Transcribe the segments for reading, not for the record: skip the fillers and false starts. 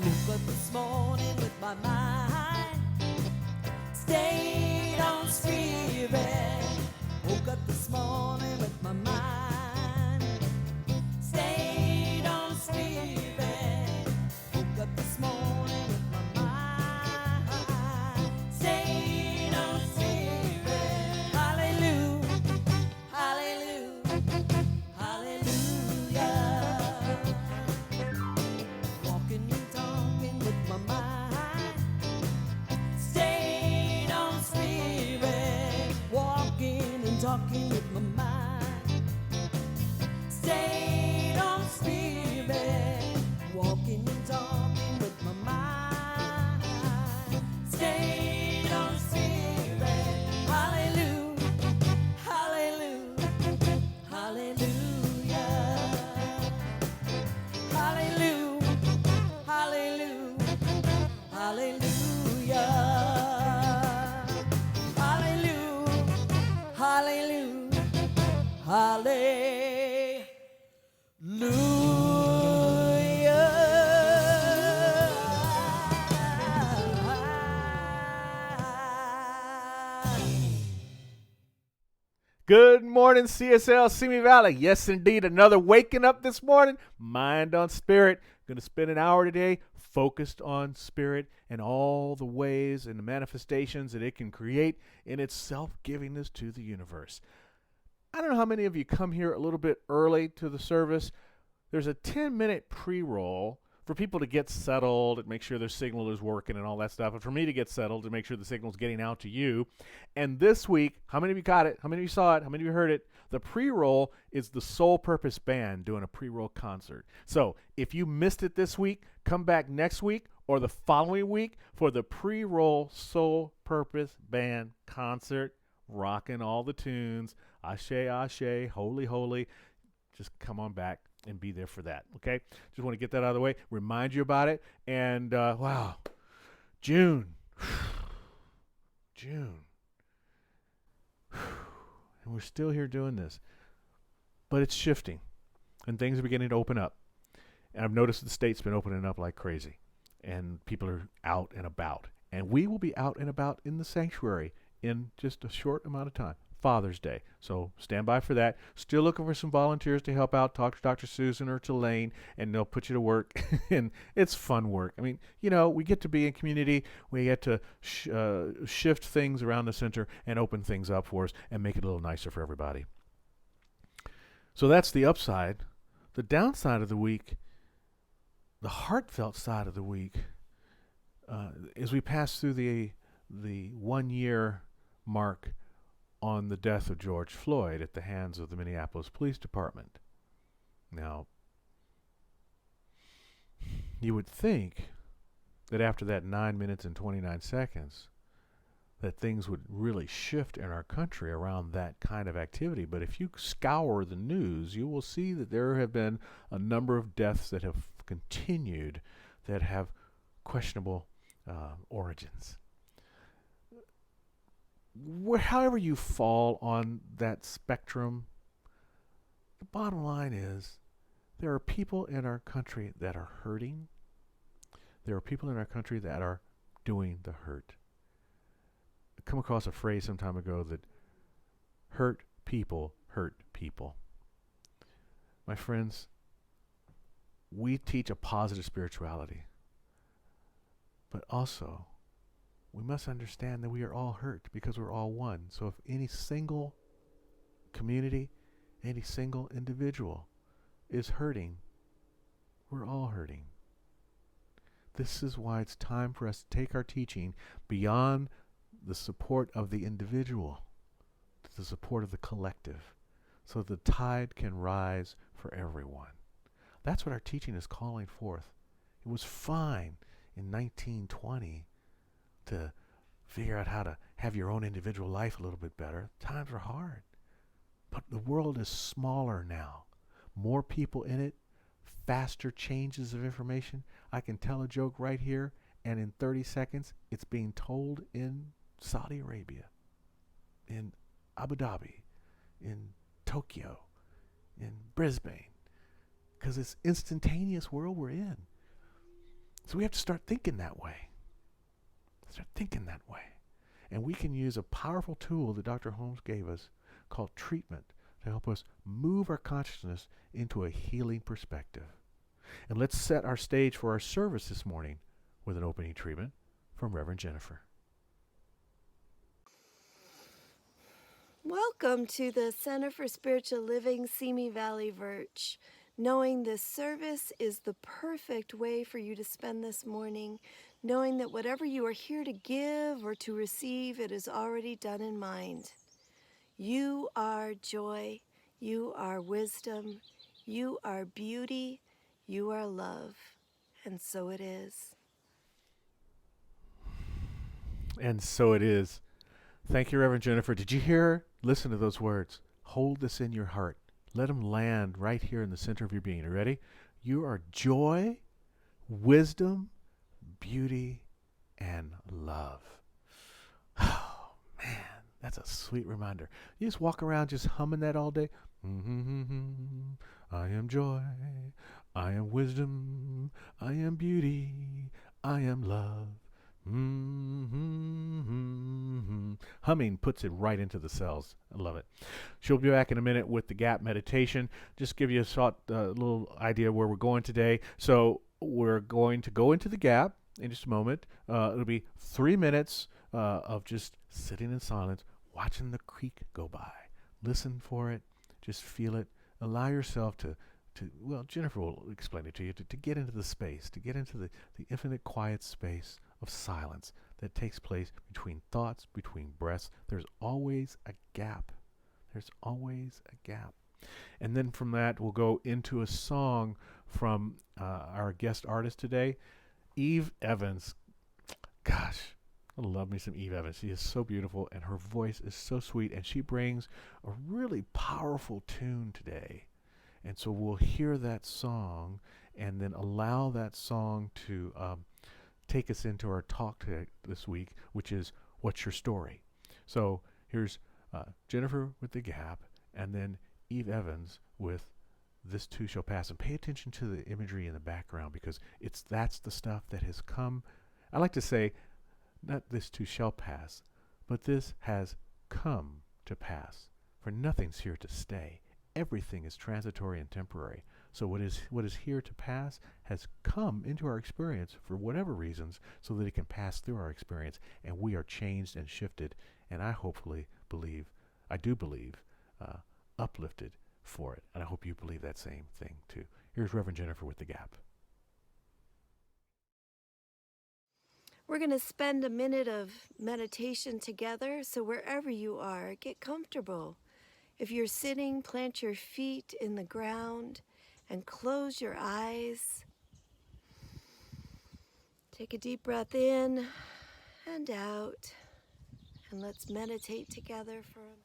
woke up this morning with my mind stayed on spirit. Woke up this morning with my mind stayed on spirit. Woke up this morning with my mind stayed on spirit. Hallelujah, hallelujah, hallelujah. Walking and talking with my mind stayed on spirit. Walking and talking with my mind stayed on spirit. Walking and talking with my mind stayed on spirit. Hallelujah, hallelujah, hallelujah. Hallelujah, hallelujah, hallelujah. Hallelujah, hallelujah, hallelujah. Good morning, CSL Simi Valley. Yes, indeed, another waking up this morning. Mind on spirit. Going to spend an hour today focused on spirit and all the ways and the manifestations that it can create in its self-givingness to the universe. I don't know how many of you come here a little bit early to the service. There's a 10-minute pre-roll for people to get settled and make sure their signal is working and all that stuff, and for me to get settled to make sure the signal's getting out to you. And this week, how many of you got it? How many of you saw it? How many of you heard it? The pre-roll is the Soul Purpose Band doing a pre-roll concert. So if you missed it this week, come back next week or the following week for the pre-roll Soul Purpose Band concert, rocking all the tunes, Ashe, Ashe, Holy, Holy. Just come on back and be there for that, okay? Just want to get that out of the way, remind you about it, and wow, June, June, and we're still here doing this, but it's shifting, and things are beginning to open up, and I've noticed the state's been opening up like crazy, and people are out and about, and we will be out and about in the sanctuary in just a short amount of time. Father's Day. So stand by for that. Still looking for some volunteers to help out. Talk to Dr. Susan or to Lane, and they'll put you to work. And it's fun work. I mean, you know, we get to be in community. We get to shift things around the center and open things up for us and make it a little nicer for everybody. So that's the upside. The downside of the week, the heartfelt side of the week, as we pass through the 1 year mark on the death of George Floyd at the hands of the Minneapolis Police Department. Now, you would think that after that 9 minutes and 29 seconds, that things would really shift in our country around that kind of activity. But if you scour the news, you will see that there have been a number of deaths that have continued that have questionable origins. However you fall on that spectrum, the bottom line is there are people in our country that are hurting. There are people in our country that are doing the hurt. I come across a phrase some time ago that hurt people hurt people. My friends, we teach a positive spirituality, but also we must understand that we are all hurt because we're all one. So if any single community, any single individual is hurting, we're all hurting. This is why it's time for us to take our teaching beyond the support of the individual to the support of the collective, so the tide can rise for everyone. That's what our teaching is calling forth. It was fine in 1920 to figure out how to have your own individual life a little bit better. Times are hard. But the world is smaller now. More people in it, faster changes of information. I can tell a joke right here, and in 30 seconds, it's being told in Saudi Arabia, in Abu Dhabi, in Tokyo, in Brisbane, because it's instantaneous world we're in. So we have to start thinking that way. Start thinking that way. And we can use a powerful tool that Dr. Holmes gave us called treatment to help us move our consciousness into a healing perspective. And let's set our stage for our service this morning with an opening treatment from Reverend Jennifer. Welcome to the Center for Spiritual Living, Simi Valley Virch. Knowing this service is the perfect way for you to spend this morning, knowing that whatever you are here to give or to receive, it is already done in mind. You are joy, you are wisdom, you are beauty, you are love, and so it is. And so it is. Thank you, Reverend Jennifer. Did you hear her? Listen to those words. Hold this in your heart. Let them land right here in the center of your being. You ready? You are joy, wisdom, beauty, and love. Oh, man, that's a sweet reminder. You just walk around just humming that all day. I am joy. I am wisdom. I am beauty. I am love. Humming puts it right into the cells. I love it. She'll be back in a minute with the gap meditation. Just give you a little idea where we're going today. So we're going to go into the gap in just a moment. It'll be 3 minutes of just sitting in silence, watching the creek go by. Listen for it. Just feel it. Allow yourself to well, Jennifer will explain it to you, to get into the space, to get into the infinite quiet space of silence that takes place between thoughts, between breaths. There's always a gap. There's always a gap. And then from that, we'll go into a song from our guest artist today, Eve Evans. Gosh, I love me some Eve Evans. She is so beautiful, and her voice is so sweet, and she brings a really powerful tune today. And so we'll hear that song and then allow that song to take us into our talk this week, which is, what's your story? So here's Jennifer with the gap, and then Eve Evans with This Too Shall Pass. And pay attention to the imagery in the background, because that's the stuff that has come. I like to say, not this too shall pass, but this has come to pass. For nothing's here to stay. Everything is transitory and temporary. So what is here to pass has come into our experience for whatever reasons, so that it can pass through our experience, and we are changed and shifted, and I do believe, uplifted for it. And I hope you believe that same thing too. Here's Reverend Jennifer with the gap. We're going to spend a minute of meditation together, so wherever you are, get comfortable. If you're sitting, plant your feet in the ground and close your eyes. Take a deep breath in and out, and let's meditate together for a minute.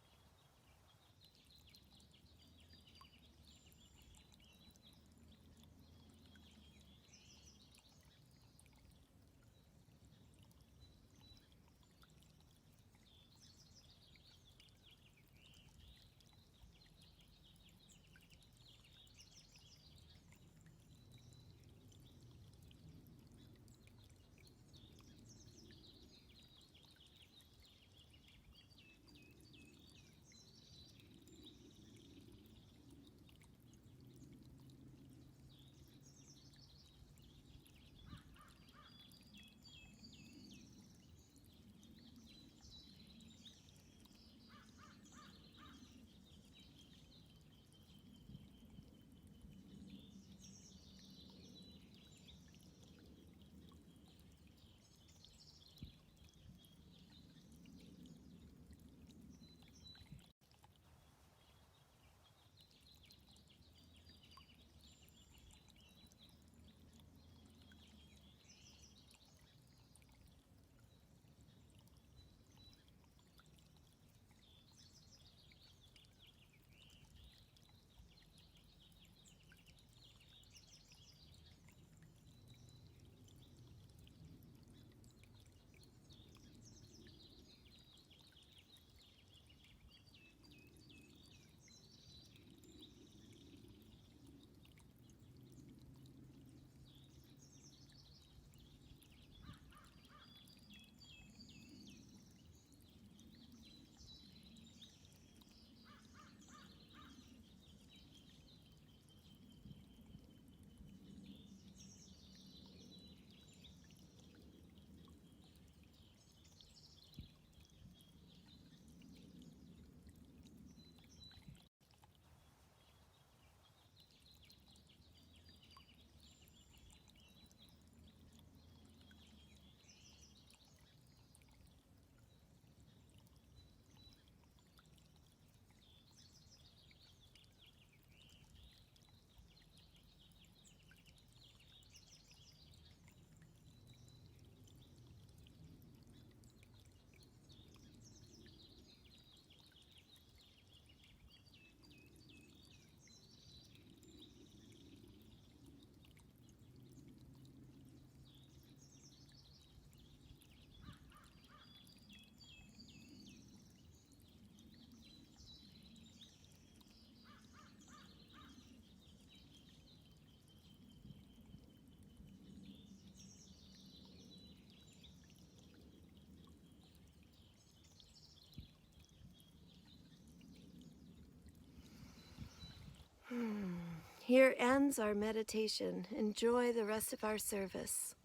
Here ends our meditation. Enjoy the rest of our service.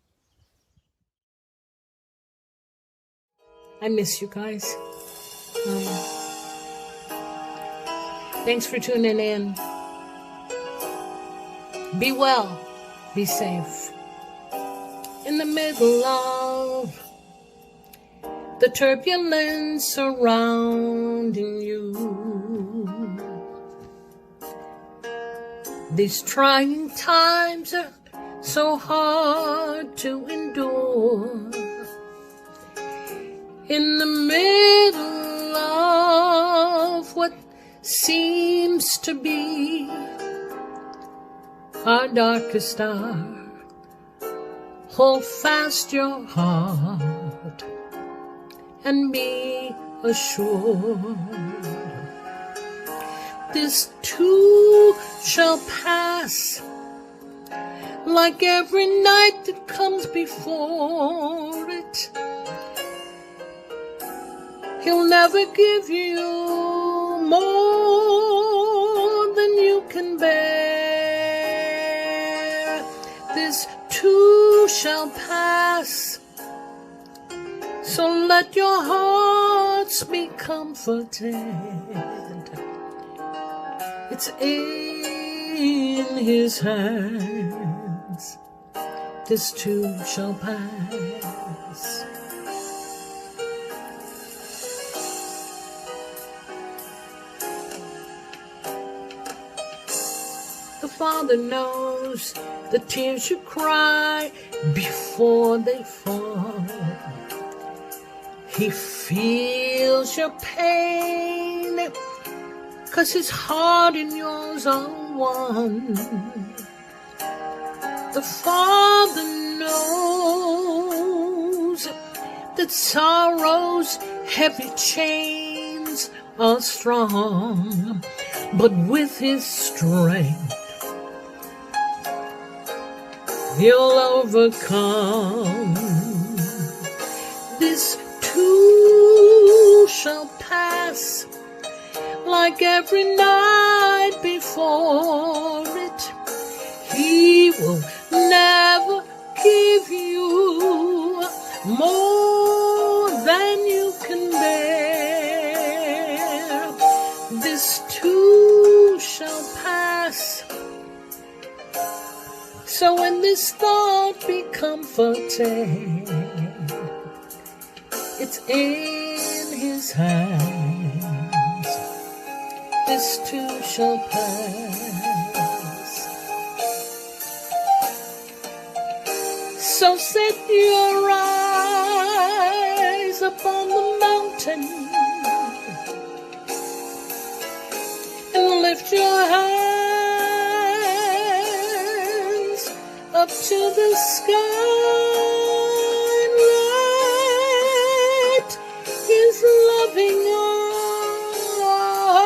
I miss you guys. Thanks for tuning in. Be well. Be safe. In the middle of the turbulence surrounding you, these trying times are so hard to endure. In the middle of what seems to be our darkest hour, hold fast your heart and be assured this too shall pass, like every night that comes before it. He'll never give you more than you can bear. This too shall pass, so let your hearts be comforted. It's in His hands. This too shall pass. The Father knows the tears you cry before they fall. He feels your pain, 'cause His heart and yours are one. The Father knows that sorrow's heavy chains are strong, but with His strength He'll overcome. This too shall pass, like every night before it. He will never give you more than you can bear. This too shall pass. So when this thought be comforted, it's in His hands. This too shall pass. So set your eyes upon the mountain and lift your hands up to the sky, and let His loving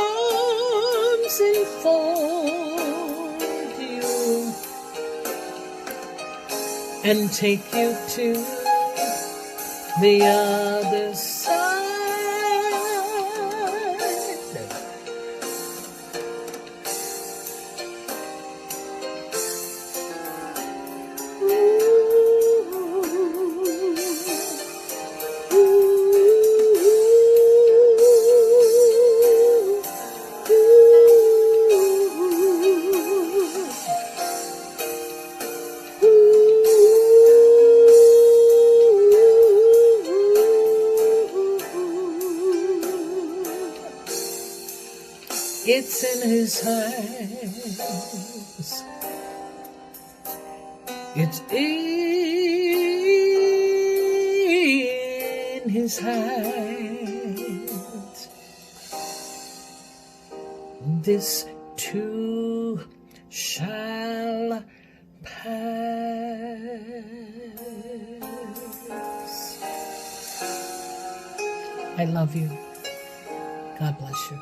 arms enfold you and take you to the other side. It's in His hands. It's in His hands. This too shall pass. I love you. God bless you.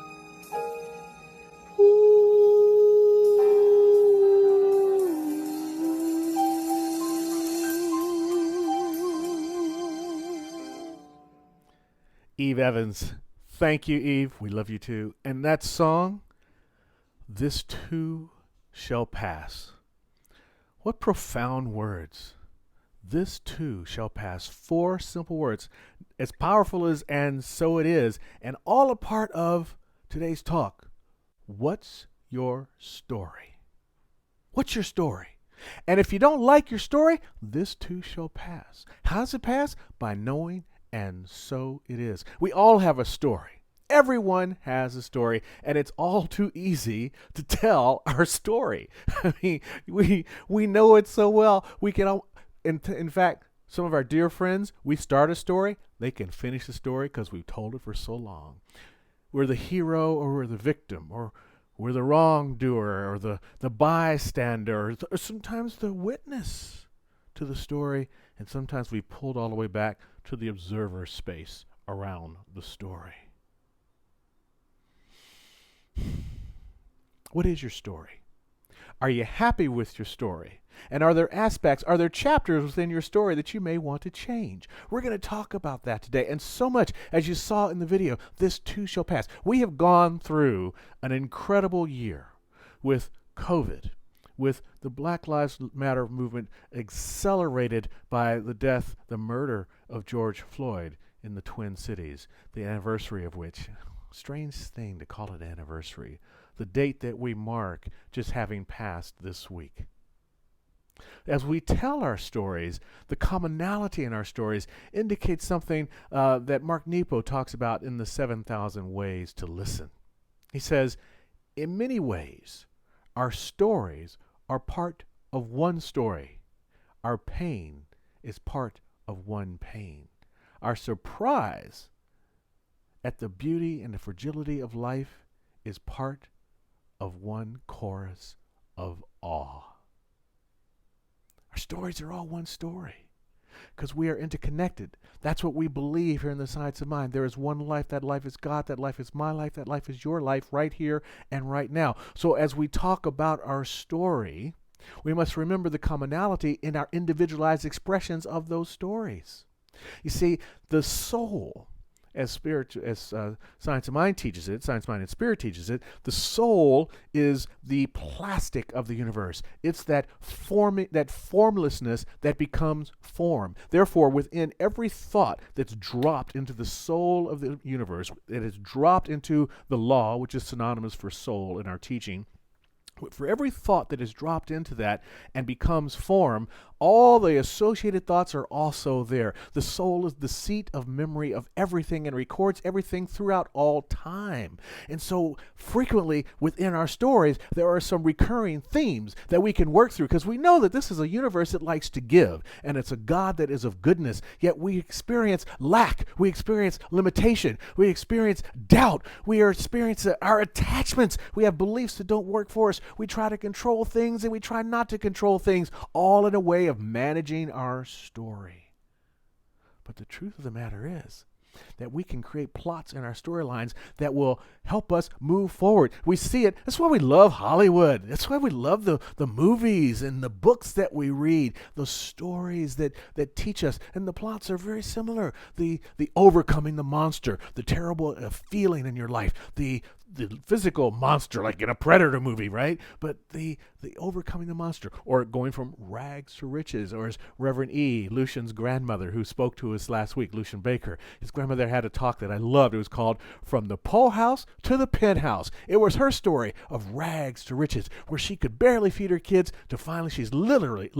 Eve Evans. Thank you, Eve. We love you too. And that song, This Too shall pass. What profound words. This too shall pass. 4 simple words, as powerful as "and so it is," and all a part of today's talk. What's your story? What's your story? And if you don't like your story, this too shall pass. How does it pass? By knowing, and so it is. We all have a story. Everyone has a story, and it's all too easy to tell our story. I mean, we know it so well. We can all, in fact, some of our dear friends, we start a story, they can finish the story because we've told it for so long. We're the hero or we're the victim, or we're the wrongdoer or the bystander, or sometimes the witness to the story, and sometimes we pulled all the way back to the observer space around the story. What is your story? Are you happy with your story? And are there chapters within your story that you may want to change? We're going to talk about that today. And so much, as you saw in the video, this too shall pass. We have gone through an incredible year with COVID, with the Black Lives Matter movement accelerated by the murder of George Floyd in the Twin Cities, the anniversary of which, strange thing to call it anniversary, the date that we mark just having passed this week. As we tell our stories, the commonality in our stories indicates something that Mark Nepo talks about in the 7,000 Ways to Listen. He says, in many ways, our stories are part of one story. Our pain is part of one pain. Our surprise at the beauty and the fragility of life is part of one chorus of awe. Our stories are all one story because we are interconnected. That's what we believe here in the Science of Mind. There is one life. That life is God. That life is my life. That life is your life right here and right now. So as we talk about our story, we must remember the commonality in our individualized expressions of those stories. You see, the soul, as Science of Mind teaches it, Science, Mind, and Spirit teaches it, the soul is the plastic of the universe. It's that formlessness that becomes form. Therefore, within every thought that's dropped into the soul of the universe, that is dropped into the law, which is synonymous for soul in our teaching, for every thought that is dropped into that and becomes form, all the associated thoughts are also there. The soul is the seat of memory of everything and records everything throughout all time. And so frequently within our stories, there are some recurring themes that we can work through because we know that this is a universe that likes to give, and it's a God that is of goodness. Yet we experience lack. We experience limitation. We experience doubt. We experience our attachments. We have beliefs that don't work for us. We try to control things and we try not to control things, all in a way of managing our story. But the truth of the matter is that we can create plots in our storylines that will help us move forward. We see it. That's why we love Hollywood. That's why we love the movies and the books that we read, the stories that teach us. And the plots are very similar. The overcoming the monster, the terrible feeling in your life, the physical monster, like in a Predator movie, right? But the overcoming the monster, or going from rags to riches, or as Reverend E., Lucian's grandmother, who spoke to us last week, Lucian Baker, his grandmother had a talk that I loved. It was called From the Pole House to the Penthouse. It was her story of rags to riches, where she could barely feed her kids to finally she's literally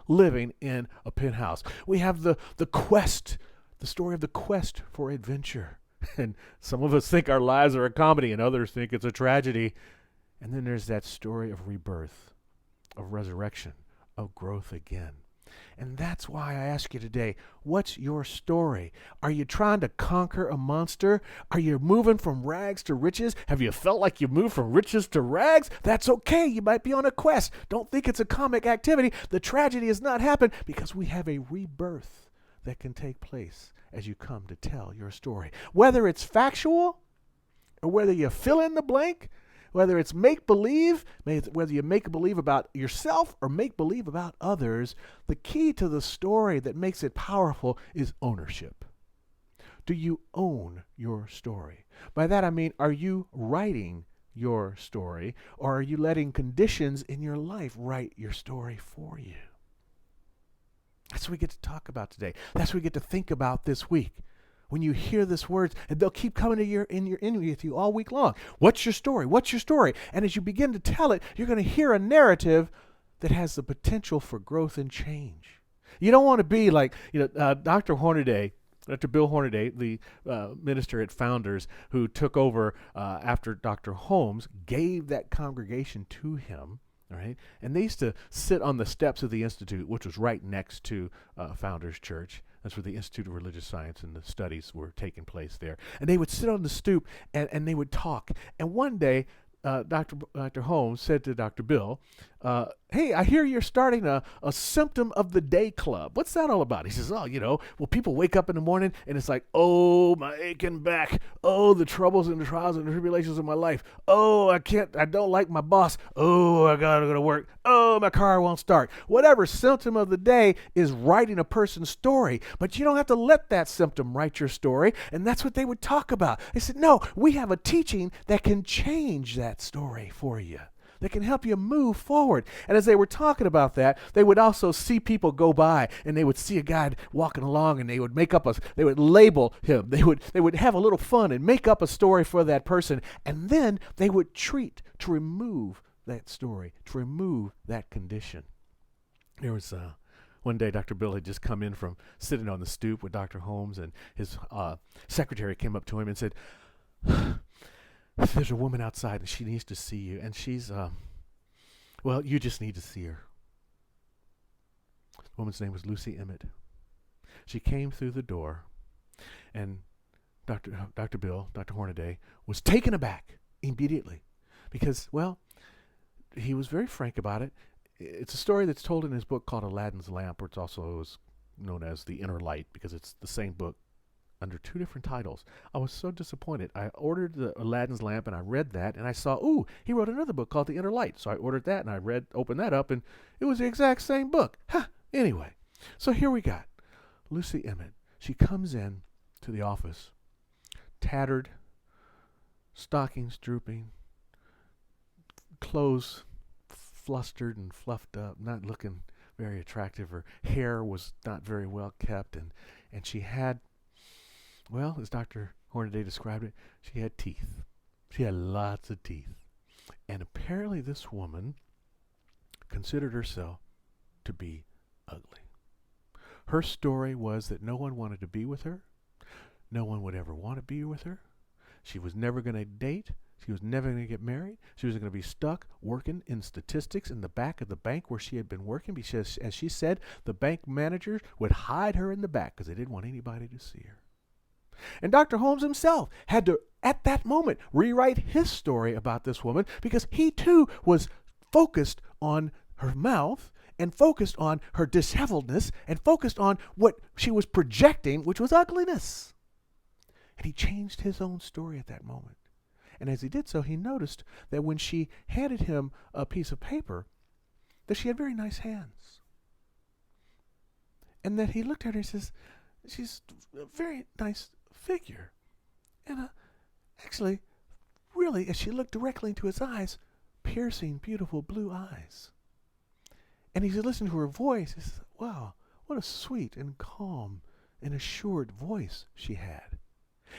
living in a penthouse. We have the quest, the story of the quest for adventure. And some of us think our lives are a comedy and others think it's a tragedy. And then there's that story of rebirth, of resurrection, of growth again. And that's why I ask you today, what's your story? Are you trying to conquer a monster? Are you moving from rags to riches? Have you felt like you moved from riches to rags? That's okay. You might be on a quest. Don't think it's a comic activity. The tragedy has not happened because we have a rebirth that can take place as you come to tell your story. Whether it's factual or whether you fill in the blank, whether it's make-believe, whether you make believe about yourself or make believe about others, the key to the story that makes it powerful is ownership. Do you own your story? By that I mean, are you writing your story, or are you letting conditions in your life write your story for you? That's what we get to talk about today. That's what we get to think about this week. When you hear this words, and they'll keep coming to in with you all week long. What's your story? What's your story? And as you begin to tell it, you're going to hear a narrative that has the potential for growth and change. You don't want to be like, Dr. Hornaday, Dr. Bill Hornaday, the minister at Founders, who took over after Dr. Holmes, gave that congregation to him. All right, and they used to sit on the steps of the Institute, which was right next to Founders Church. That's where the Institute of Religious Science and the studies were taking place there. And they would sit on the stoop and they would talk. And one day, Dr. Holmes said to Dr. Bill, hey, I hear you're starting a symptom of the day club. What's that all about? He says, well, people wake up in the morning and it's like, oh, my aching back. Oh, the troubles and the trials and the tribulations of my life. Oh, I don't like my boss. Oh, I gotta go to work. Oh, my car won't start. Whatever symptom of the day is writing a person's story, but you don't have to let that symptom write your story. And that's what they would talk about. They said, no, we have a teaching that can change that story for you, that can help you move forward. And as they were talking about that, they would also see people go by, and they would see a guy walking along, and they would they would label him. They would have a little fun and make up a story for that person, and then they would treat to remove that story, to remove that condition. There was one day Dr. Bill had just come in from sitting on the stoop with Dr. Holmes, and his secretary came up to him and said, there's a woman outside and she needs to see you, and she's, you just need to see her. The woman's name was Lucy Emmett. She came through the door, and Dr. Bill, Dr. Hornaday, was taken aback immediately because, he was very frank about it. It's a story that's told in his book called Aladdin's Lamp, or it's also known as The Inner Light, because it's the same book under two different titles. I was so disappointed. I ordered the Aladdin's Lamp, and I read that, and I saw, he wrote another book called The Inner Light. So I ordered that, and I opened that up, and it was the exact same book. Anyway, so here we got Lucy Emmett. She comes in to the office, tattered, stockings drooping, clothes flustered and fluffed up, not looking very attractive. Her hair was not very well kept, and she had, as Dr. Hornaday described it, she had teeth. She had lots of teeth. And apparently this woman considered herself to be ugly. Her story was that no one wanted to be with her. No one would ever want to be with her. She was never going to date. She was never going to get married. She was going to be stuck working in statistics in the back of the bank where she had been working, because, as she said, the bank managers would hide her in the back because they didn't want anybody to see her. And Dr. Holmes himself had to, at that moment, rewrite his story about this woman, because he too was focused on her mouth and focused on her disheveledness and focused on what she was projecting, which was ugliness. And he changed his own story at that moment. And as he did so, he noticed that when she handed him a piece of paper, that she had very nice hands. And that he looked at her and says, she's a very nice figure. And actually, really, as she looked directly into his eyes, piercing, beautiful blue eyes. And he listened to her voice. He said, wow, what a sweet and calm and assured voice she had.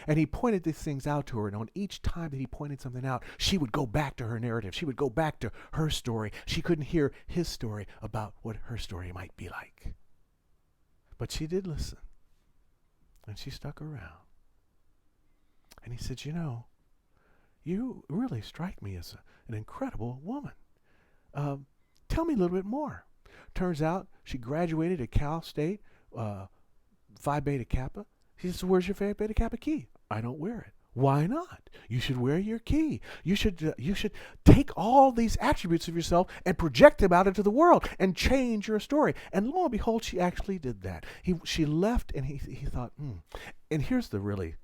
And he pointed these things out to her, and on each time that he pointed something out, she would go back to her narrative. She would go back to her story. She couldn't hear his story about what her story might be like. But she did listen, and she stuck around. And he said, you really strike me as an incredible woman. Tell me a little bit more. Turns out she graduated at Cal State, Phi Beta Kappa. He says, where's your Phi Beta Kappa key? I don't wear it. Why not? You should wear your key. You should take all these attributes of yourself and project them out into the world and change your story. And lo and behold, she actually did that. She left, and he thought, And here's the really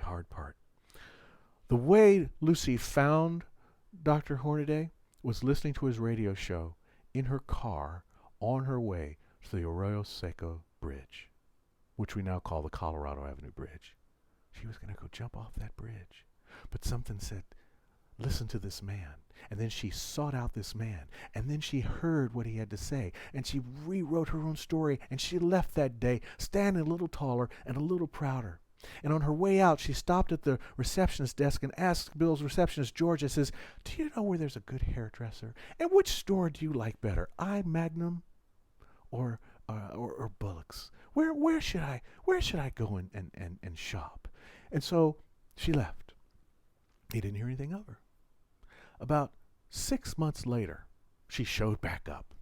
hard part. The way Lucy found Dr. Hornaday was listening to his radio show in her car on her way to the Arroyo Seco Bridge, which we now call the Colorado Avenue Bridge. She was going to go jump off that bridge. But something said, listen to this man. And then she sought out this man. And then she heard what he had to say. And she rewrote her own story. And she left that day standing a little taller and a little prouder. And on her way out, she stopped at the receptionist's desk and asked Bill's receptionist, Georgia, says, do you know where there's a good hairdresser? And which store do you like better, I Magnum or Bullock's? Where should I go and shop? And so she left. He didn't hear anything of her. About 6 months later, she showed back up.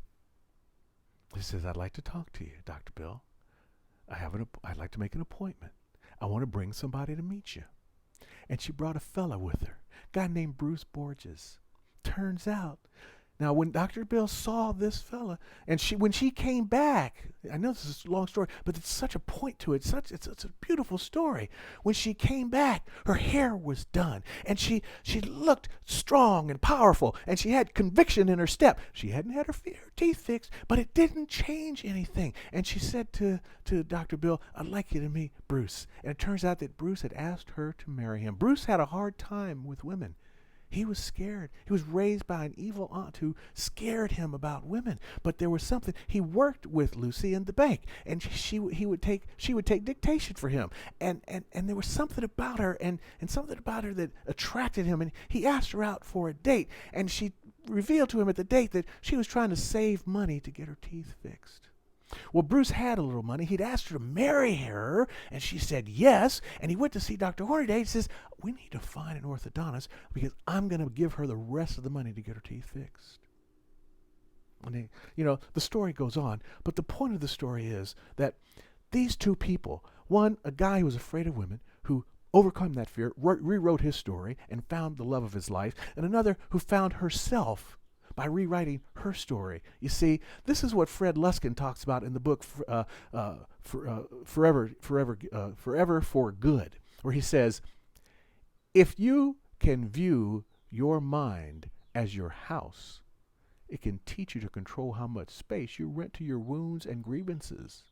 She says, I'd like to talk to you, Dr. Bill. I'd like to make an appointment. I want to bring somebody to meet you. And she brought a fella with her, a guy named Bruce Borges. Turns out, now when Dr. Bill saw this fella, and when she came back, I know this is a long story, but it's such a point to it. It's a beautiful story. When she came back, her hair was done, and she looked strong and powerful, and she had conviction in her step. She hadn't had her teeth fixed, but it didn't change anything. And she said to Dr. Bill, I'd like you to meet Bruce. And it turns out that Bruce had asked her to marry him. Bruce had a hard time with women. He was scared. He was raised by an evil aunt who scared him about women. But there was something. He worked with Lucy in the bank, and she would take dictation for him. And there was something about her, and something about her that attracted him. And he asked her out for a date, and she revealed to him at the date that she was trying to save money to get her teeth fixed. Well, Bruce had a little money. He'd asked her to marry her, and she said yes. And he went to see Dr. Hornaday. He says, we need to find an orthodontist because I'm going to give her the rest of the money to get her teeth fixed. And the story goes on, but the point of the story is that these two people, one, a guy who was afraid of women, who overcome that fear, rewrote his story and found the love of his life, and another who found herself by rewriting her story. You see, this is what Fred Luskin talks about in the book Forever for Good, where he says, if you can view your mind as your house, it can teach you to control how much space you rent to your wounds and grievances.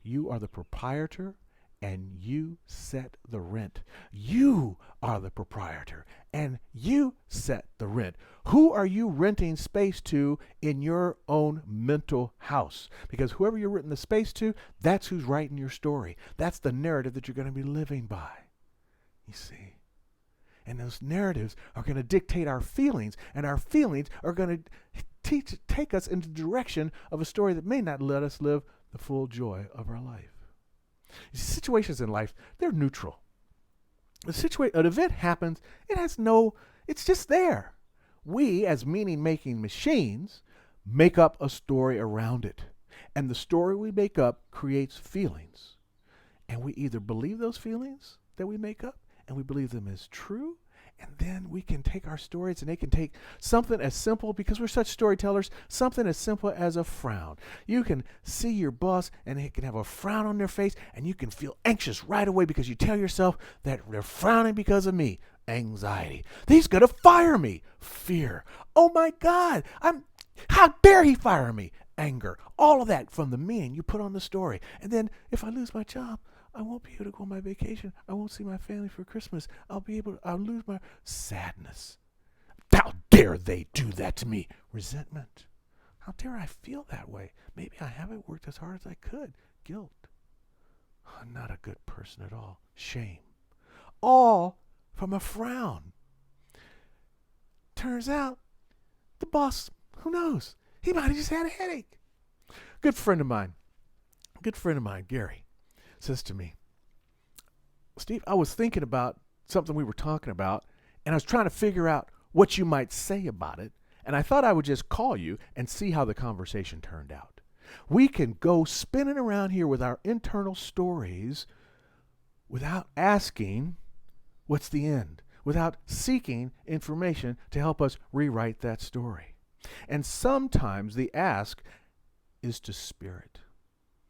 You are the proprietor, and you set the rent. You are the proprietor, and you set the rent. Who are you renting space to in your own mental house? Because whoever you're renting the space to, that's who's writing your story. That's the narrative that you're going to be living by. You see? And those narratives are going to dictate our feelings, and our feelings are going to take us in the direction of a story that may not let us live the full joy of our life. Situations in life, they're neutral. An event happens, it's just there. We, as meaning-making machines, make up a story around it. And the story we make up creates feelings. And we either believe those feelings that we make up, and we believe them as true, and then we can take our stories and they can take something as simple, because we're such storytellers, something as simple as a frown. You can see your boss and they can have a frown on their face, and you can feel anxious right away because you tell yourself that they're frowning because of me. Anxiety. He's going to fire me. Fear. Oh my God. How dare he fire me? Anger. All of that from the meaning you put on the story. And then if I lose my job, I won't be able to go on my vacation. I won't see my family for Christmas. I'll lose my sadness. How dare they do that to me? Resentment. How dare I feel that way? Maybe I haven't worked as hard as I could. Guilt. I'm not a good person at all. Shame. All from a frown. Turns out the boss, who knows? He might have just had a headache. Good friend of mine, Gary, says to me, Steve, I was thinking about something we were talking about, and I was trying to figure out what you might say about it, and I thought I would just call you and see how the conversation turned out. We can go spinning around here with our internal stories without asking what's the end, without seeking information to help us rewrite that story. And sometimes the ask is to spirit.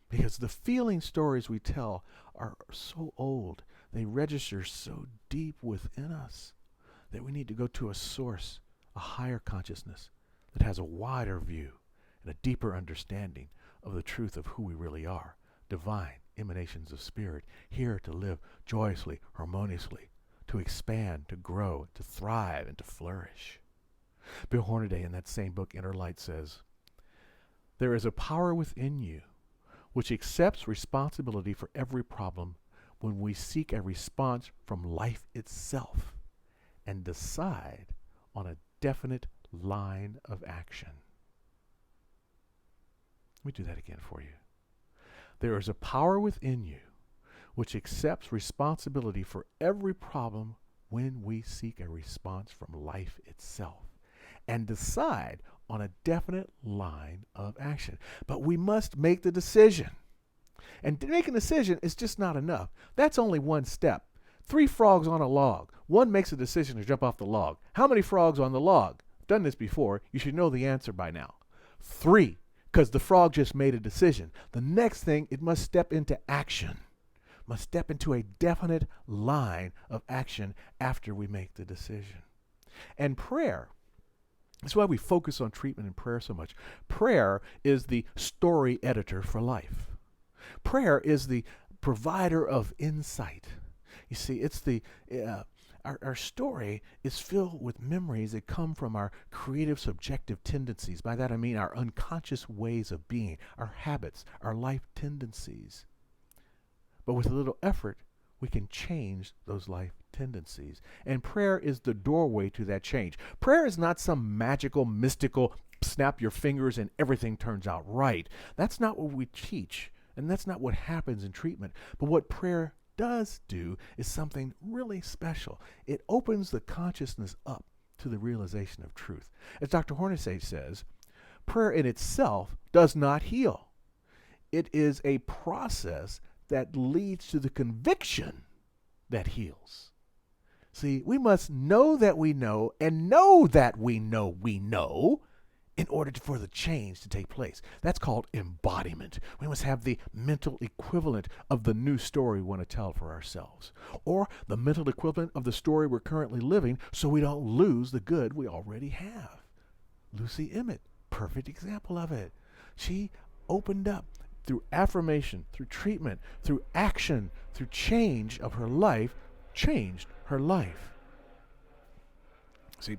Because the feeling stories we tell are so old, they register so deep within us that we need to go to a source, a higher consciousness that has a wider view and a deeper understanding of the truth of who we really are, divine emanations of spirit, here to live joyously, harmoniously, to expand, to grow, to thrive, and to flourish. Bill Hornaday in that same book, Inner Light, says, "There is a power within you which accepts responsibility for every problem when we seek a response from life itself and decide on a definite line of action." Let me do that again for you. There is a power within you which accepts responsibility for every problem when we seek a response from life itself and decide on a definite line of action. But we must make the decision. And to make a decision is just not enough. That's only one step. 3 frogs on a log. One makes a decision to jump off the log. How many frogs on the log? I've done this before. You should know the answer by now. 3, because the frog just made a decision. The next thing, it must step into action. Must step into a definite line of action after we make the decision. And prayer, that's why we focus on treatment and prayer so much. Prayer is the story editor for life. Prayer is the provider of insight. You see, it's our story is filled with memories that come from our creative subjective tendencies. By that I mean our unconscious ways of being, our habits, our life tendencies. But with a little effort, we can change those life tendencies. And prayer is the doorway to that change. Prayer is not some magical, mystical, snap your fingers and everything turns out right. That's not what we teach, and that's not what happens in treatment. But what prayer does do is something really special. It opens the consciousness up to the realization of truth. As Dr. Hornaday says, prayer in itself does not heal. It is a process that leads to the conviction that heals. See, we must know that we know and know that we know in order for the change to take place. That's called embodiment. We must have the mental equivalent of the new story we want to tell for ourselves, or the mental equivalent of the story we're currently living so we don't lose the good we already have. Lucy Emmett, perfect example of it. She opened up through affirmation, through treatment, through action, through change of her life, changed her life. See,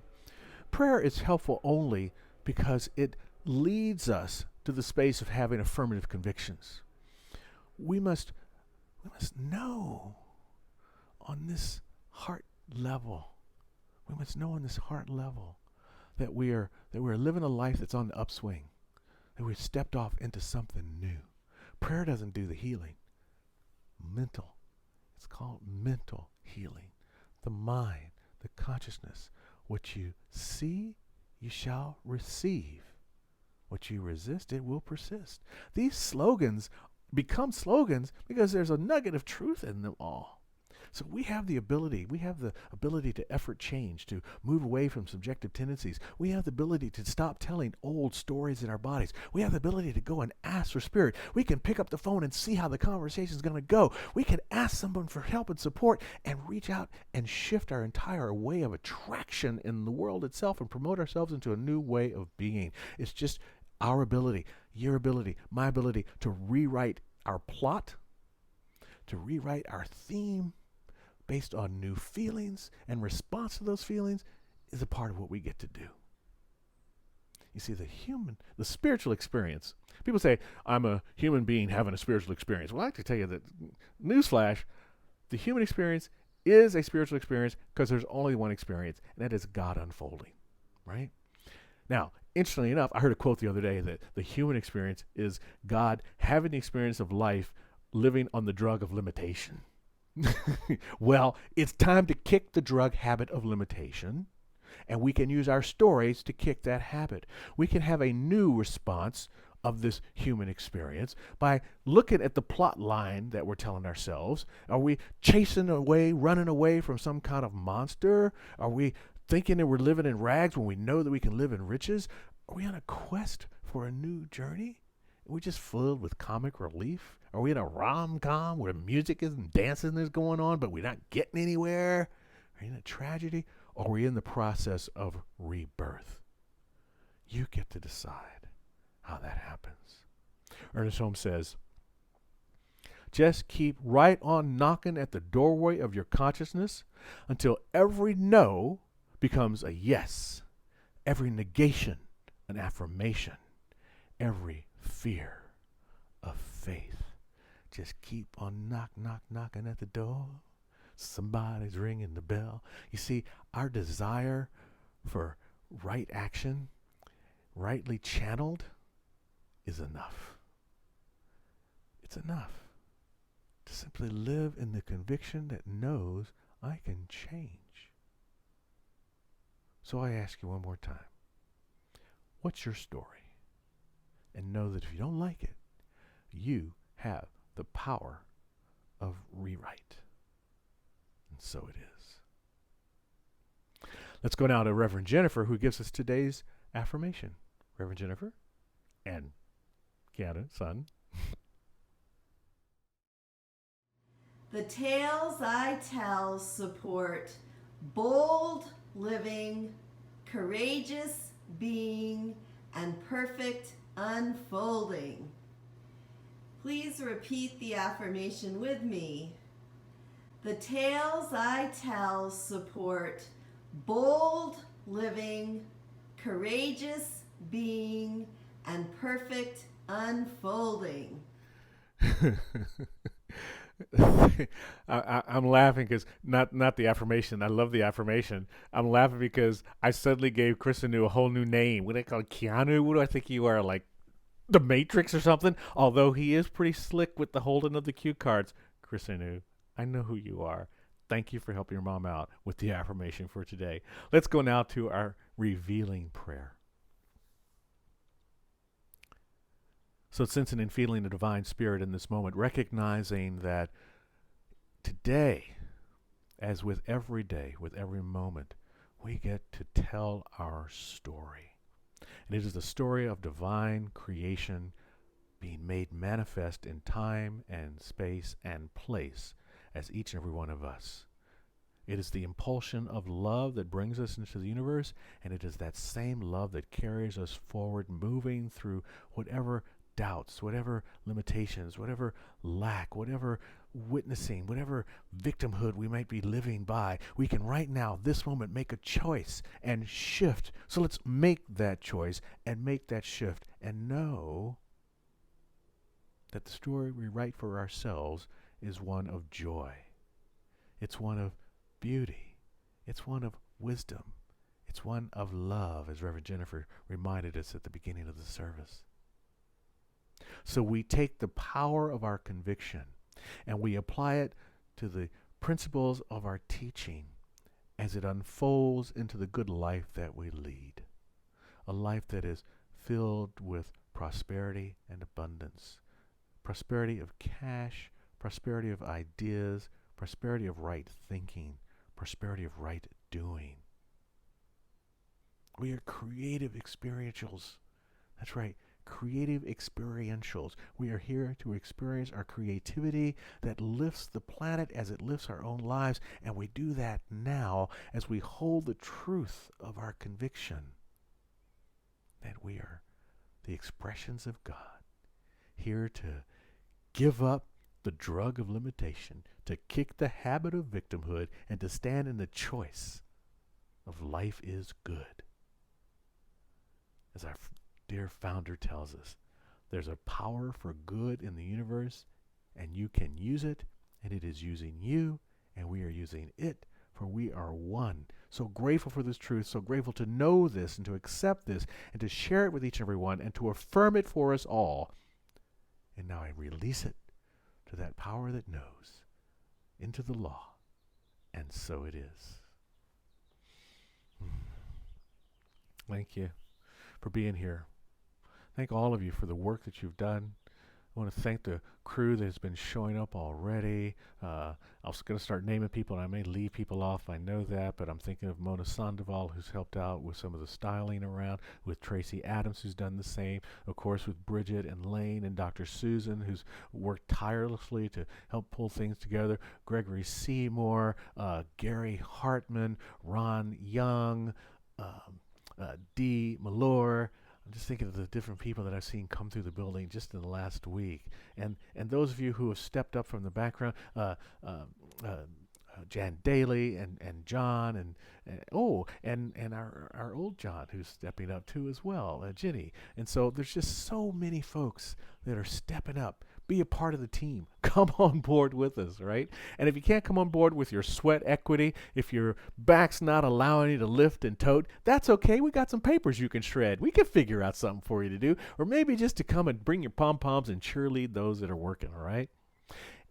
prayer is helpful only because it leads us to the space of having affirmative convictions. We must know on this heart level. We must know on this heart level that we're living a life that's on the upswing, that we've stepped off into something new. Prayer doesn't do the healing. It's called mental healing. The mind, the consciousness. What you see, you shall receive. What you resist, it will persist. These slogans become slogans because there's a nugget of truth in them all. So we have the ability to effort change, to move away from subjective tendencies. We have the ability to stop telling old stories in our bodies. We have the ability to go and ask for spirit. We can pick up the phone and see how the conversation is going to go. We can ask someone for help and support and reach out and shift our entire way of attraction in the world itself and promote ourselves into a new way of being. It's just our ability, your ability, my ability to rewrite our plot, to rewrite our theme, based on new feelings and response to those feelings is a part of what we get to do. You see, the spiritual experience. People say, I'm a human being having a spiritual experience. Well, I like to tell you that, newsflash, the human experience is a spiritual experience because there's only one experience, and that is God unfolding, right? Now, interestingly enough, I heard a quote the other day that the human experience is God having the experience of life living on the drug of limitation. Well, it's time to kick the drug habit of limitation, and we can use our stories to kick that habit. We can have a new response of this human experience by looking at the plot line that we're telling ourselves. Are we chasing away, running away from some kind of monster? Are we thinking that we're living in rags when we know that we can live in riches? Are we on a quest for a new journey? Are we just filled with comic relief? Are we in a rom-com where music and dancing is going on, but we're not getting anywhere? Are we in a tragedy? Or are we in the process of rebirth? You get to decide how that happens. Ernest Holmes says, Just keep right on knocking at the doorway of your consciousness until every no becomes a yes, every negation an affirmation, every fear a faith. Just keep on knocking at the door. Somebody's ringing the bell. You see, our desire for right action, rightly channeled, is enough. It's enough to simply live in the conviction that knows I can change. So I ask you one more time, what's your story? And know that if you don't like it, you have the power of rewrite. And so it is. Let's go now to Reverend Jennifer, who gives us today's affirmation. Reverend Jennifer and Kiana, son. The tales I tell support bold living, courageous being, and perfect unfolding. Please repeat the affirmation with me. The tales I tell support bold living, courageous being, and perfect unfolding. I'm laughing because not the affirmation. I love the affirmation. I'm laughing because I suddenly gave Chris Anu a whole new name. What do I call it? Keanu? What do I think you are, like the Matrix or something? Although he is pretty slick with the holding of the cue cards. Chris Anu, I know who you are. Thank you for helping your mom out with the affirmation for today. Let's go now to our revealing prayer. So sensing and feeling the divine spirit in this moment, recognizing that today, as with every day, with every moment, we get to tell our story. And it is the story of divine creation being made manifest in time and space and place as each and every one of us. It is the impulsion of love that brings us into the universe, and it is that same love that carries us forward, moving through whatever doubts, whatever limitations, whatever lack, whatever witnessing, whatever victimhood we might be living by. We can right now, this moment, make a choice and shift. So let's make that choice and make that shift and know that the story we write for ourselves is one of joy. It's one of beauty. It's one of wisdom. It's one of love, as Reverend Jennifer reminded us at the beginning of the service. So we take the power of our conviction and we apply it to the principles of our teaching as it unfolds into the good life that we lead. A life that is filled with prosperity and abundance. Prosperity of cash, prosperity of ideas, prosperity of right thinking, prosperity of right doing. We are creative experientials. That's right. Creative experientials. We are here to experience our creativity that lifts the planet as it lifts our own lives, and we do that now as we hold the truth of our conviction that we are the expressions of God, here to give up the drug of limitation, to kick the habit of victimhood, and to stand in the choice of life is good. As our dear founder tells us, there's a power for good in the universe, and you can use it, and it is using you, and we are using it, for we are one. So grateful for this truth, so grateful to know this and to accept this and to share it with each and every one and to affirm it for us all. And now I release it to that power that knows, into the law, and so it is. Thank you for being here. Thank all of you for the work that you've done. I want to thank the crew that has been showing up already. I was going to start naming people, and I may leave people off. I know that, but I'm thinking of Mona Sandoval, who's helped out with some of the styling around, with Tracy Adams, who's done the same, of course, with Bridget and Lane and Dr. Susan, who's worked tirelessly to help pull things together, Gregory Seymour, Gary Hartman, Ron Young, Dee Malore. just thinking of the different people that I've seen come through the building just in the last week, and those of you who have stepped up from the background, Jan Daly and John and our old John who's stepping up too as well, Ginny. And so there's just so many folks that are stepping up. Be a part of the team. Come on board with us, right? And if you can't come on board with your sweat equity, if your back's not allowing you to lift and tote, that's okay. We got some papers you can shred. We can figure out something for you to do, or maybe just to come and bring your pom-poms and cheerlead those that are working, all right?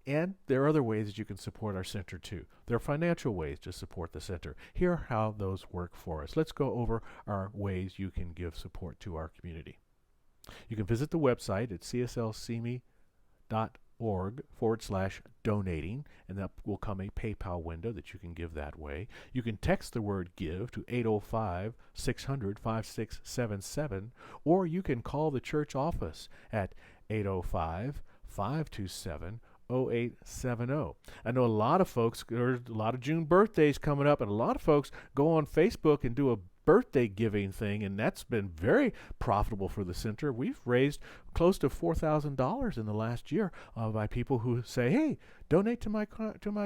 And there are other ways that you can support our center too. There are financial ways to support the center. Here are how those work for us. Let's go over our ways you can give support to our community. You can visit the website at cslcme.org/donating, and that will come a PayPal window that you can give that way. You can text the word give to 805-600-5677, or you can call the church office at 805-527-0870. I know a lot of folks, there's a lot of June birthdays coming up, and a lot of folks go on Facebook and do a birthday giving thing, and that's been very profitable for the center. We've raised close to $4,000 in the last year by people who say, hey, donate to my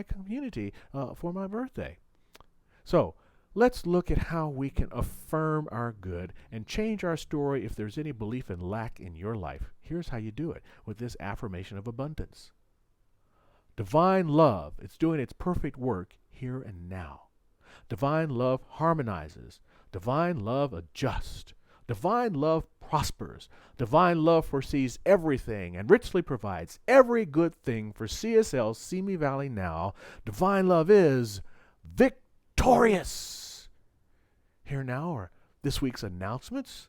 community for my birthday. So let's look at how we can affirm our good and change our story if there's any belief in lack in your life. Here's how you do it with this affirmation of abundance. Divine love, it's doing its perfect work here and now. Divine love harmonizes. Divine love adjusts. Divine love prospers. Divine love foresees everything and richly provides every good thing for CSL Simi Valley now. Divine love is victorious. Here now are this week's announcements,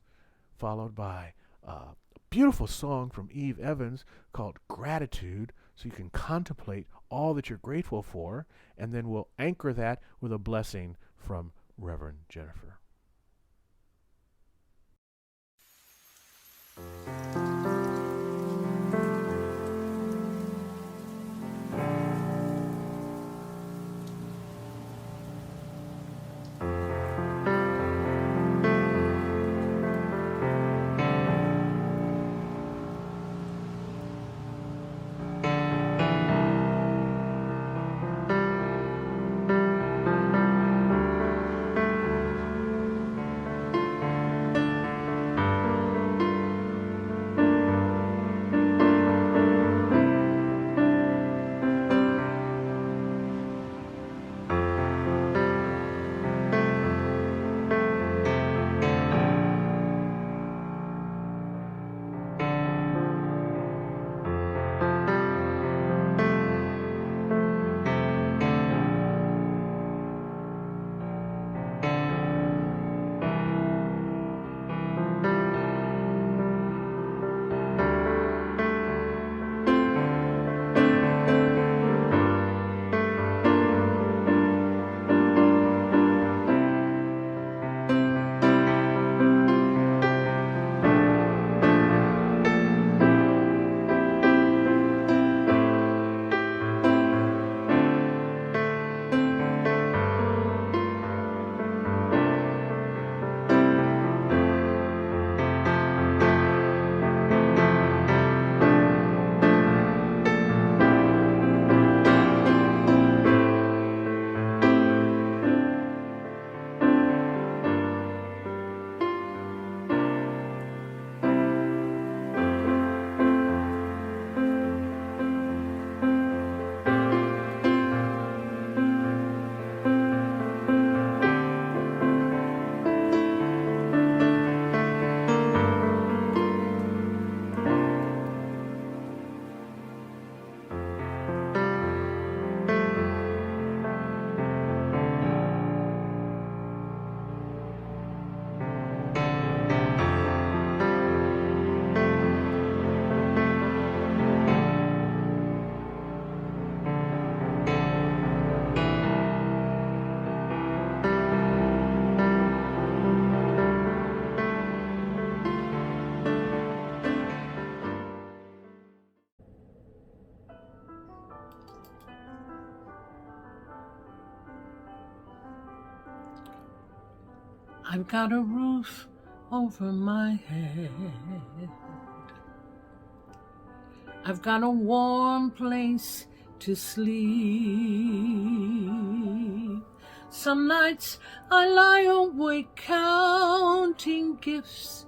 followed by a beautiful song from Eve Evans called Gratitude, so you can contemplate all that you're grateful for, and then we'll anchor that with a blessing from Reverend Jennifer. I've got a roof over my head. I've got a warm place to sleep. Some nights I lie awake counting gifts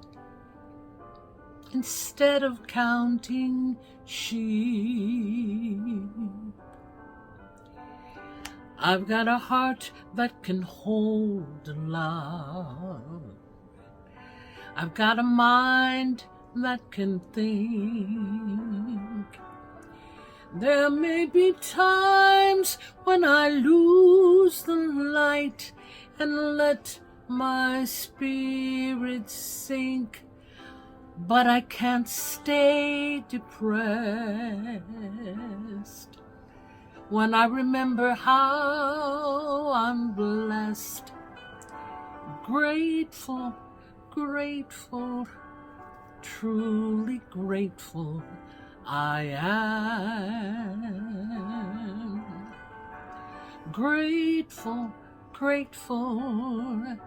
instead of counting sheep. I've got a heart that can hold love. I've got a mind that can think. There may be times when I lose the light and let my spirit sink, but I can't stay depressed when I remember how I'm blessed. Grateful, grateful, truly grateful I am. Grateful, grateful,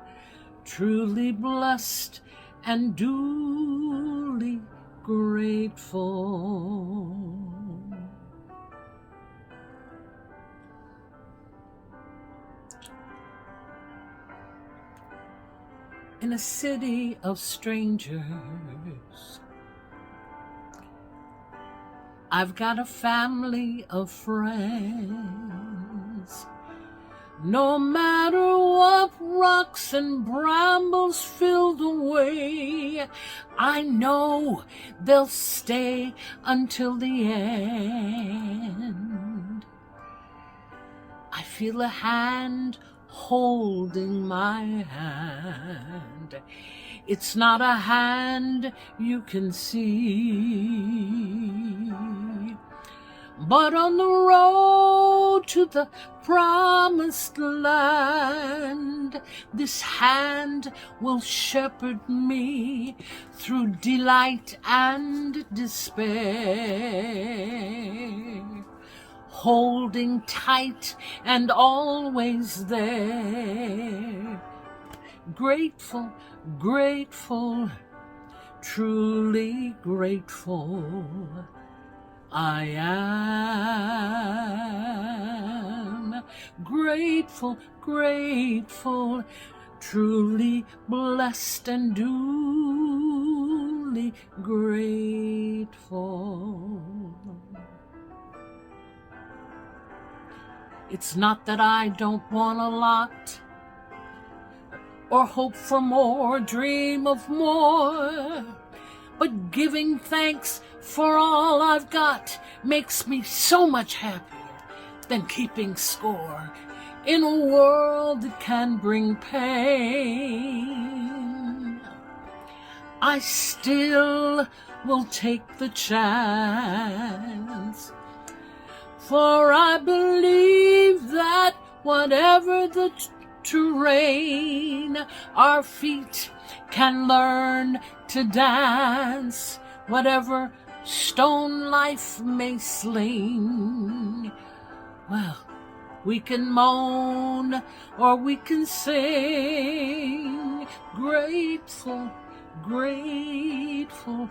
truly blessed and duly grateful. In a city of strangers, I've got a family of friends. No matter what rocks and brambles fill the way, I know they'll stay until the end. I feel a hand holding my hand. It's not a hand you can see, but on the road to the promised land, this hand will shepherd me through delight and despair, holding tight and always there. Grateful, grateful, truly grateful I am. Grateful, grateful, truly blessed and duly grateful. It's not that I don't want a lot, or hope for more, dream of more, but giving thanks for all I've got makes me so much happier than keeping score in a world that can bring pain. I still will take the chance, for I believe that whatever the terrain, our feet can learn to dance. Whatever stone life may sling, well, we can moan or we can sing. Grateful, grateful,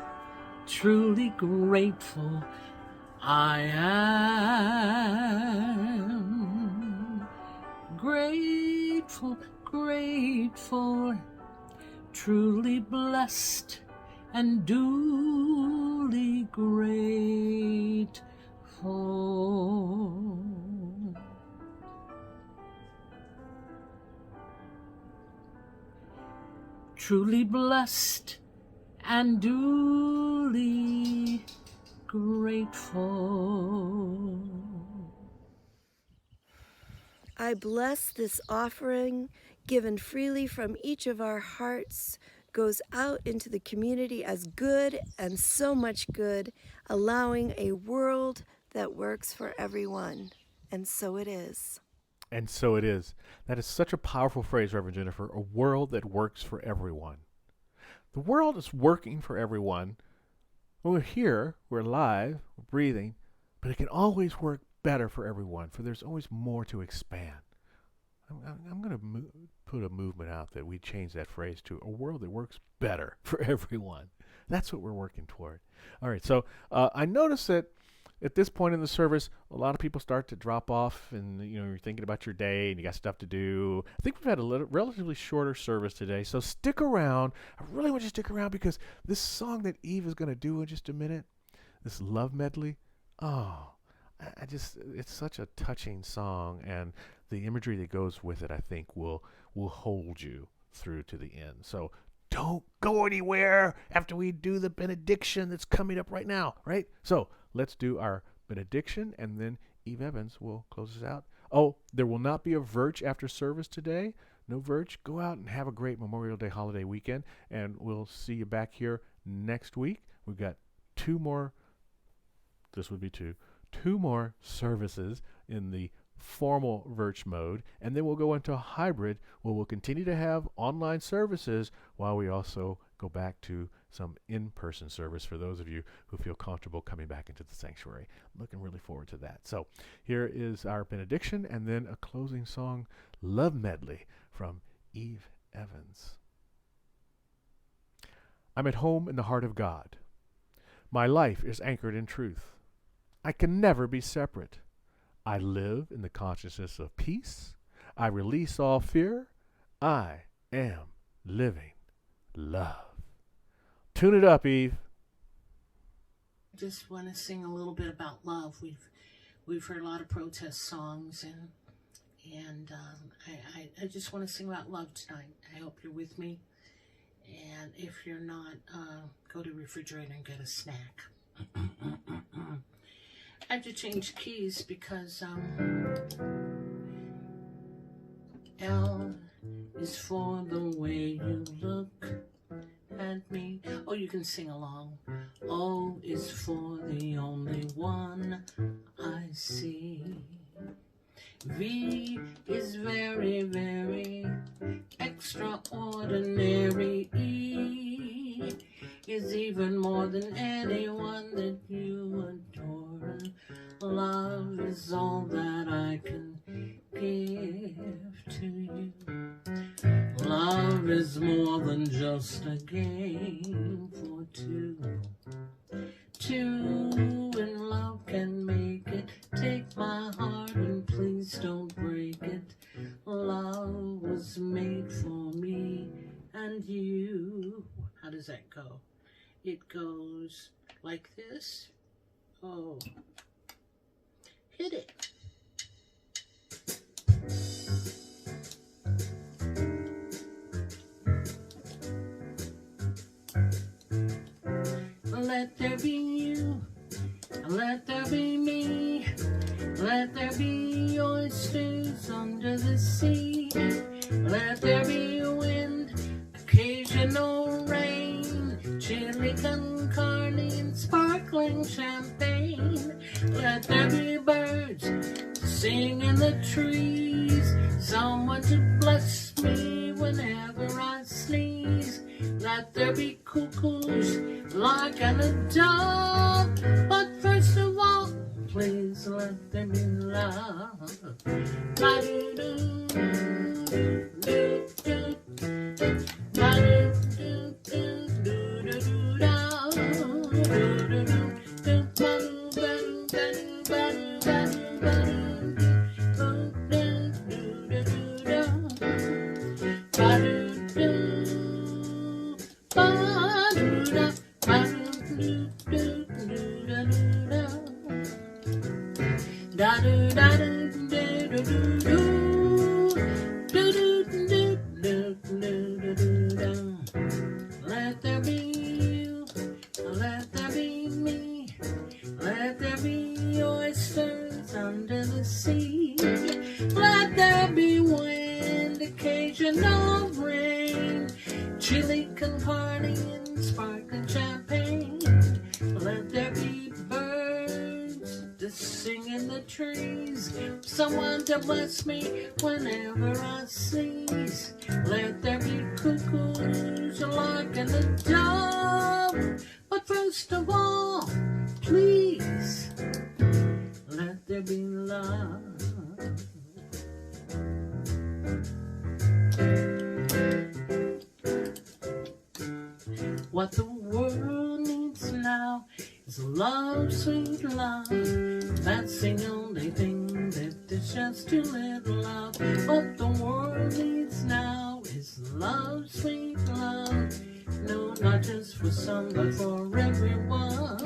truly grateful I am. Grateful, grateful, truly blessed and duly grateful. Truly blessed and duly grateful. I bless this offering given freely from each of our hearts, goes out into the community as good and so much good, allowing a world that works for everyone. And so it is. And so it is. That is such a powerful phrase, Reverend Jennifer. A world that works for everyone. The world is working for everyone. When we're here, we're alive, we're breathing, but it can always work better for everyone, for there's always more to expand. I'm going to put a movement out that we change that phrase to a world that works better for everyone. That's what we're working toward. All right, so I noticed that at this point in the service, a lot of people start to drop off, and you're thinking about your day, and you got stuff to do. I think we've had a relatively shorter service today, so stick around. I really want you to stick around because this song that Eve is going to do in just a minute, this love medley, it's such a touching song, and the imagery that goes with it, I think, will hold you through to the end. So don't go anywhere after we do the benediction that's coming up right now, right? So let's do our benediction, and then Eve Evans will close us out. Oh, there will not be a Virch after service today. No Virch. Go out and have a great Memorial Day holiday weekend, and we'll see you back here next week. We've got two more services in the formal Virch mode, and then we'll go into a hybrid where we'll continue to have online services while we also go back to some in-person service for those of you who feel comfortable coming back into the sanctuary. Looking really forward to that. So here is our benediction and then a closing song, Love Medley from Eve Evans. I'm at home in the heart of God. My life is anchored in truth. I can never be separate. I live in the consciousness of peace. I release all fear. I am living love. Tune it up, Eve. I just want to sing a little bit about love. We've heard a lot of protest songs, and I just want to sing about love tonight. I hope you're with me. And if you're not, go to the refrigerator and get a snack. I have to change keys because L is for the way you look at me. Oh, you can sing along. O is for the only one I see. V is very, very extraordinary. E is even more than anyone that you adore. Love is all that I can give to you. Love is more than just a game for two. Two in love can make it. Take my heart and please don't break it. Love was made for me and you. How does that go? It goes like this. Oh, hit it. Let there be you, let there be me, let there be oysters under the sea, let there be wind, occasional rain, chili con carne and sparkling champagne. Let there be birds to sing in the trees, someone to bless me whenever I sneeze. Let there be cuckoos like an dove, but first of all, please let there be love. Ba-do-do, do-do, ba-do-do, do-do-do-do-do, do-do-do, let there be you, let there be me, let there be oysters under the sea, let there be wind, occasional rain, chili con carne and sparkling champagne. Let there be birds to sing in the trees, someone to bless me whenever I sneeze. Let there be cuckoos like in the dove, but first of all, please let there be love. What the world needs now is love, sweet love. That's the only thing that is just too little love. What the world needs now is love, sweet love. No, not just for some, but for everyone.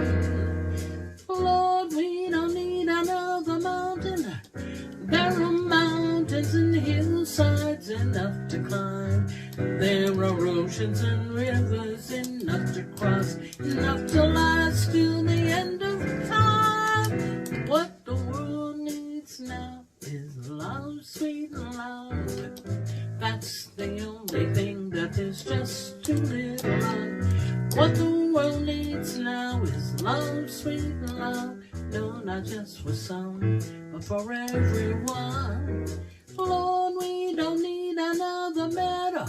Lord, we don't need another mountain. There are mountains and hillsides enough to climb. There are oceans and rivers enough to cross, enough to last till the end of time. What the world needs now is love, sweet love. That's the only thing that is just too little love. What the world needs now is love, sweet love. No, not just for some, but for everyone. Lord, we don't need another meadow.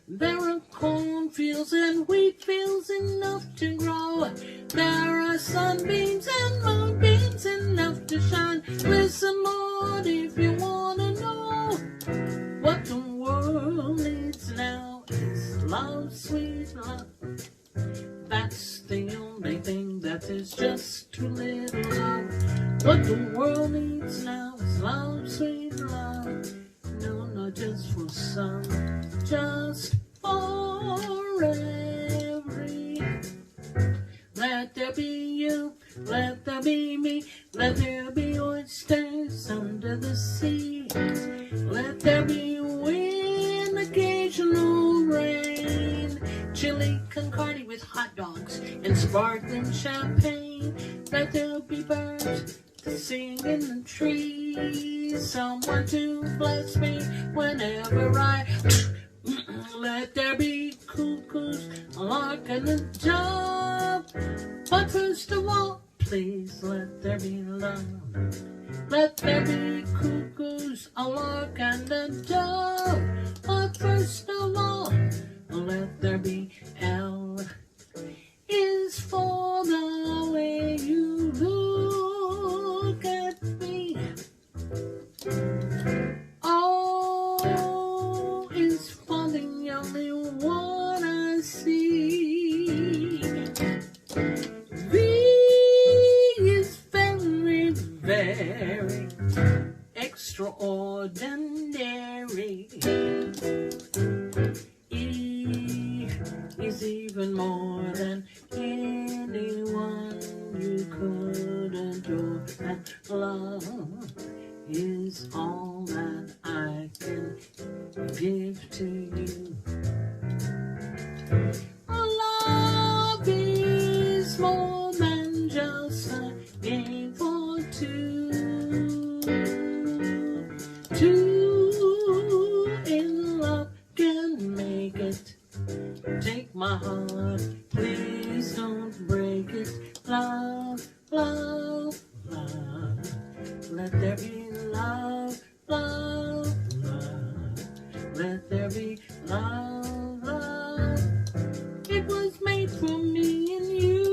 There are cornfields and wheat fields enough to grow. There are sunbeams and moonbeams enough to shine. Listen, Lord, if you want to know what the world needs now is love, sweet love. That's the only thing that is just too little love. What the world needs now is love, sweet love. No, not just for some, just for every. Let there be you, let there be me, let there be oysters under the sea. Let there be wind, occasional rain, chili con carne with hot dogs and sparkling champagne. Let there be birds to sing in the trees, someone to bless me whenever I. Let there be cuckoos, a lark and a dove. But first of all, please let there be love. Let there be cuckoos, a lark and a dove. But first of all, let there be L is for the way you look at me. O is for the only one I see. V is very, very extraordinary. E is even more than anyone you could adore. And love is all that I can give to you. Love is more than just a game for two. Two in love can make it. Take my heart, please don't break it. Love, love, love. Let there be love, love, love. Let there be love, love. It was made for me and you.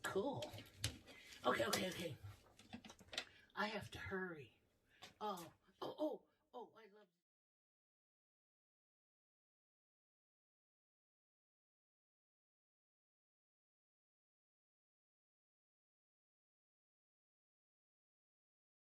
Cool. Okay. I have to hurry. Oh.